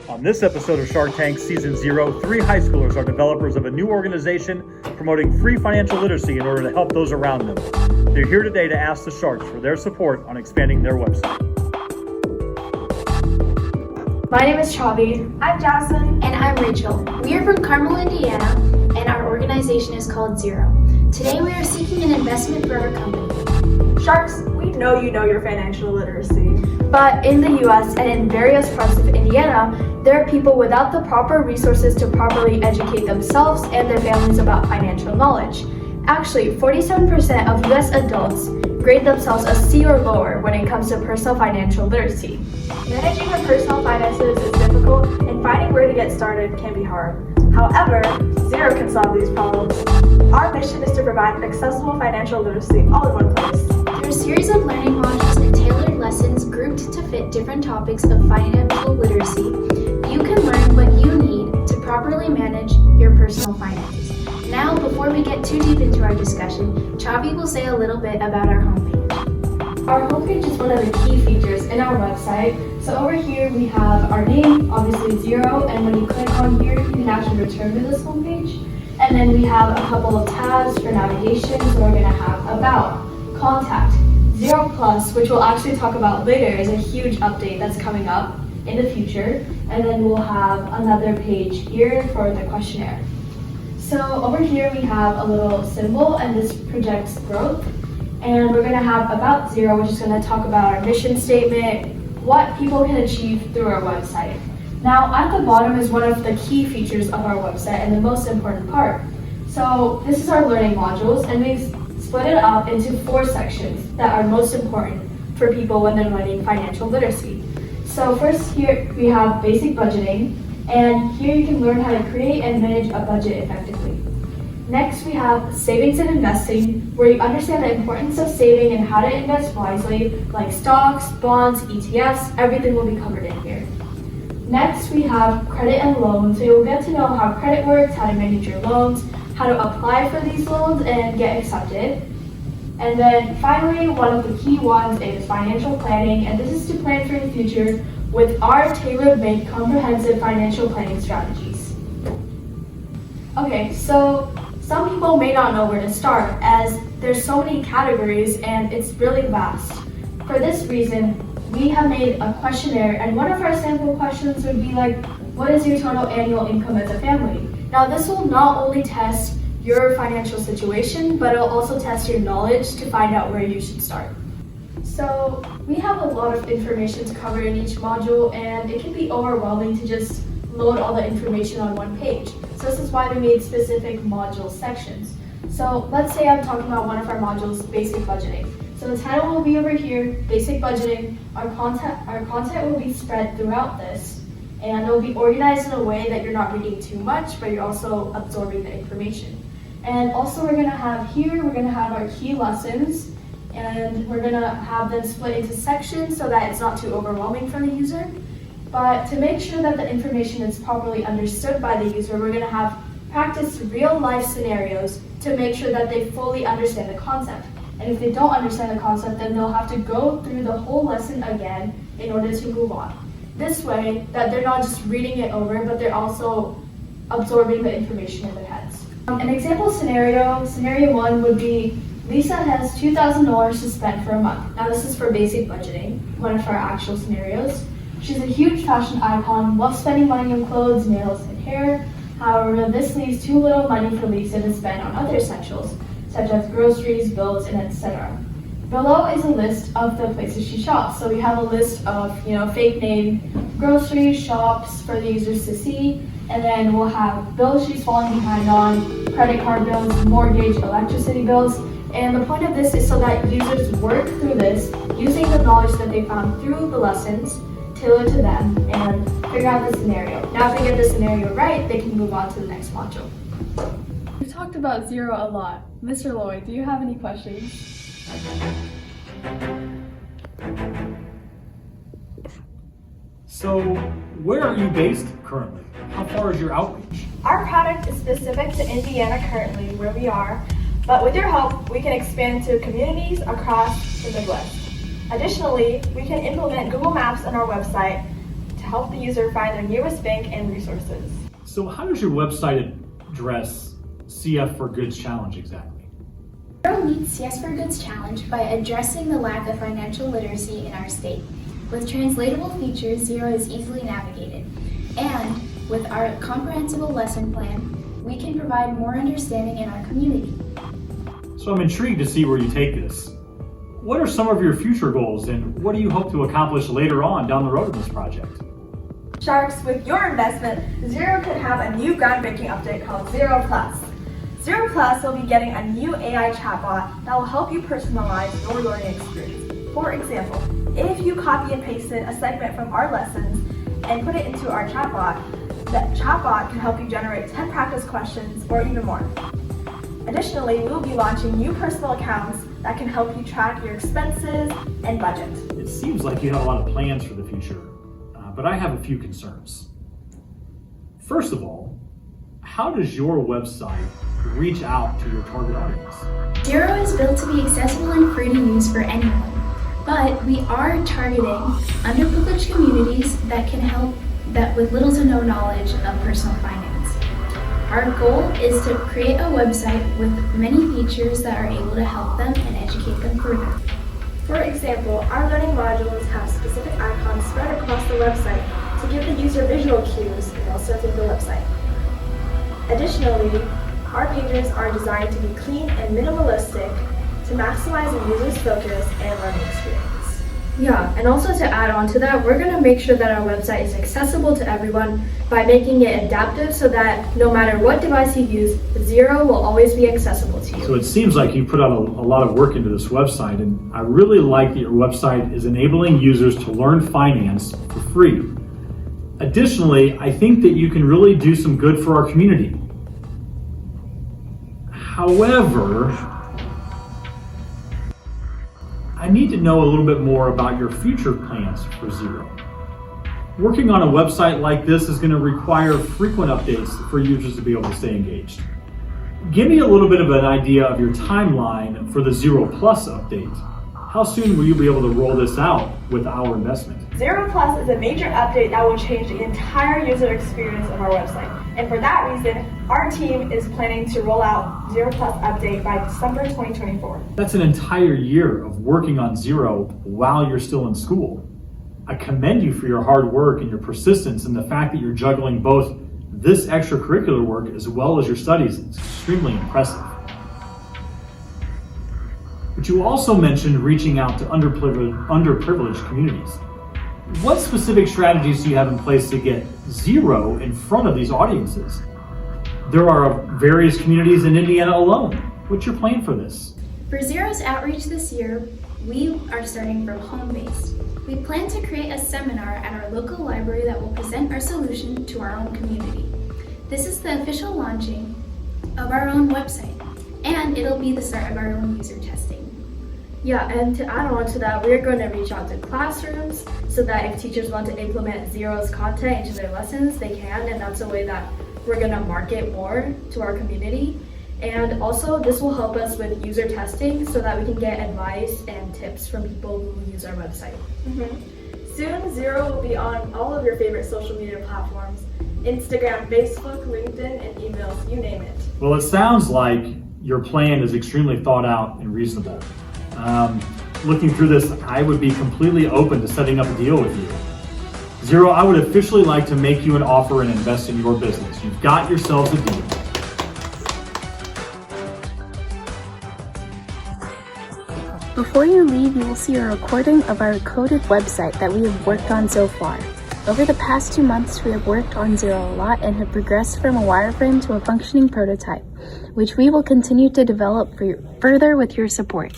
On this episode of Shark Tank Season 0, 3 high schoolers are developers of a new organization promoting free financial literacy in order to help those around them. They're here today to ask the Sharks for their support on expanding their website. My name is Chavi. I'm Jasmine. And I'm Rachel. We are from Carmel, Indiana, and our organization is called Zero. Today we are seeking an investment for our company. Sharks, we know you know your financial literacy. But in the US and in various parts of Indiana, there are people without the proper resources to properly educate themselves and their families about financial knowledge. Actually, 47% of US adults grade themselves a C or lower when it comes to personal financial literacy. Managing your personal finances is difficult, and finding where to get started can be hard. However, Zero can solve these problems. Our mission is to provide accessible financial literacy all in one place. Through a series of learning modules and tailored lessons grouped to fit different topics of financial literacy, you can learn what you need to properly manage your personal finances. Now, before we get too deep into our discussion, Chavi will say a little bit about our homepage. Our homepage is one of the key features in our website. So over here we have our name, obviously Zero, and when you click on here, you can actually return to this homepage. And then we have a couple of tabs for navigation. So we're going to have About, Contact, Zero Plus, which we'll actually talk about later, is a huge update that's coming up in the future. And then we'll have another page here for the questionnaire. So over here we have a little symbol, and this projects growth. And we're going to have About Zero, which is going to talk about our mission statement, what people can achieve through our website. Now at the bottom is one of the key features of our website and the most important part. So this is our learning modules, and we've split it up into 4 sections that are most important for people when they're learning financial literacy. So first here we have basic budgeting, and here you can learn how to create and manage a budget effectively. Next we have savings and investing, where you understand the importance of saving and how to invest wisely, like stocks, bonds, ETFs, everything will be covered in here. Next we have credit and loans, so you'll get to know how credit works, how to manage your loans, how to apply for these loans and get accepted. And then finally, one of the key ones is financial planning, and this is to plan for the future with our tailor-made comprehensive financial planning strategies. Okay, so some people may not know where to start, as there's so many categories and it's really vast. For this reason, we have made a questionnaire, and one of our sample questions would be like, what is your total annual income as a family? Now this will not only test your financial situation, but it'll also test your knowledge to find out where you should start. So we have a lot of information to cover in each module, and it can be overwhelming to just load all the information on one page. So this is why we made specific module sections. So let's say I'm talking about one of our modules, basic budgeting. So the title will be over here, basic budgeting. Our content will be spread throughout this, and it will be organized in a way that you're not reading too much, but you're also absorbing the information. And also we're gonna have our key lessons, and we're gonna have them split into sections so that it's not too overwhelming for the user. But to make sure that the information is properly understood by the user, we're going to have practice real-life scenarios to make sure that they fully understand the concept. And if they don't understand the concept, then they'll have to go through the whole lesson again in order to move on. This way, that they're not just reading it over, but they're also absorbing the information in their heads. An example scenario 1 would be, Lisa has $2,000 to spend for a month. Now this is for basic budgeting, one of our actual scenarios. She's a huge fashion icon, loves spending money on clothes, nails, and hair. However, this leaves too little money for Lisa to spend on other essentials, such as groceries, bills, and etc. Below is a list of the places she shops. So we have a list of, fake name grocery shops for the users to see, and then we'll have bills she's falling behind on, credit card bills, mortgage, electricity bills. And the point of this is so that users work through this using the knowledge that they found through the lessons, tailor to them, and figure out the scenario. Now if they get the scenario right, they can move on to the next module. We've talked about Zero a lot. Mr. Lloyd, do you have any questions? So, where are you based currently? How far is your outreach? Our product is specific to Indiana currently, where we are, but with your help, we can expand to communities across the Midwest. Additionally, we can implement Google Maps on our website to help the user find their nearest bank and resources. So how does your website address CF for Goods Challenge exactly? Zero meets CS for Goods Challenge by addressing the lack of financial literacy in our state. With translatable features, Zero is easily navigated. And with our comprehensible lesson plan, we can provide more understanding in our community. So I'm intrigued to see where you take this. What are some of your future goals and what do you hope to accomplish later on down the road in this project? Sharks, with your investment, Zero could have a new groundbreaking update called Zero Plus. Zero Plus will be getting a new AI chatbot that will help you personalize your learning experience. For example, if you copy and pasted a segment from our lessons and put it into our chatbot, the chatbot can help you generate 10 practice questions or even more. Additionally, we will be launching new personal accounts that can help you track your expenses and budget. It seems like you have a lot of plans for the future, but I have a few concerns. First of all, how does your website reach out to your target audience? Zero is built to be accessible and free to use for anyone, but we are targeting underprivileged communities that can help that with little to no knowledge of personal finance. Our goal is to create a website with many features that are able to help them and educate them further. For example, our learning modules have specific icons spread across the website to give the user visual cues while surfing the website. Additionally, our pages are designed to be clean and minimalistic to maximize the user's focus and learning experience. Yeah, and also to add on to that, we're going to make sure that our website is accessible to everyone by making it adaptive so that no matter what device you use, Zero will always be accessible to you. So it seems like you put out a lot of work into this website, and I really like that your website is enabling users to learn finance for free. Additionally, I think that you can really do some good for our community. However, I need to know a little bit more about your future plans for Zero. Working on a website like this is going to require frequent updates for users to be able to stay engaged. Give me a little bit of an idea of your timeline for the Zero Plus update. How soon will you be able to roll this out with our investment? Zero Plus is a major update that will change the entire user experience of our website. And for that reason, our team is planning to roll out Zero Plus update by December 2024. That's an entire year of working on Zero while you're still in school. I commend you for your hard work and your persistence, and the fact that you're juggling both this extracurricular work as well as your studies is extremely impressive. But you also mentioned reaching out to underprivileged communities. What specific strategies do you have in place to get Zero in front of these audiences? There are various communities in Indiana alone. What's your plan for this? For Zero's outreach this year, we are starting from home base. We plan to create a seminar at our local library that will present our solution to our own community. This is the official launching of our own website, and it'll be the start of our own user testing. Yeah, and to add on to that, we're going to reach out to classrooms so that if teachers want to implement Zero's content into their lessons, they can, and that's a way that we're going to market more to our community. And also, this will help us with user testing so that we can get advice and tips from people who use our website. Soon, Zero will be on all of your favorite social media platforms: Instagram, Facebook, LinkedIn, and emails, you name it. Well, it sounds like your plan is extremely thought out and reasonable. Looking through this, I would be completely open to setting up a deal with you. Zero, I would officially like to make you an offer and invest in your business. You've got yourselves a deal. Before you leave, you will see a recording of our coded website that we have worked on so far. Over the past 2 months, we have worked on Zero a lot and have progressed from a wireframe to a functioning prototype, which we will continue to develop further with your support.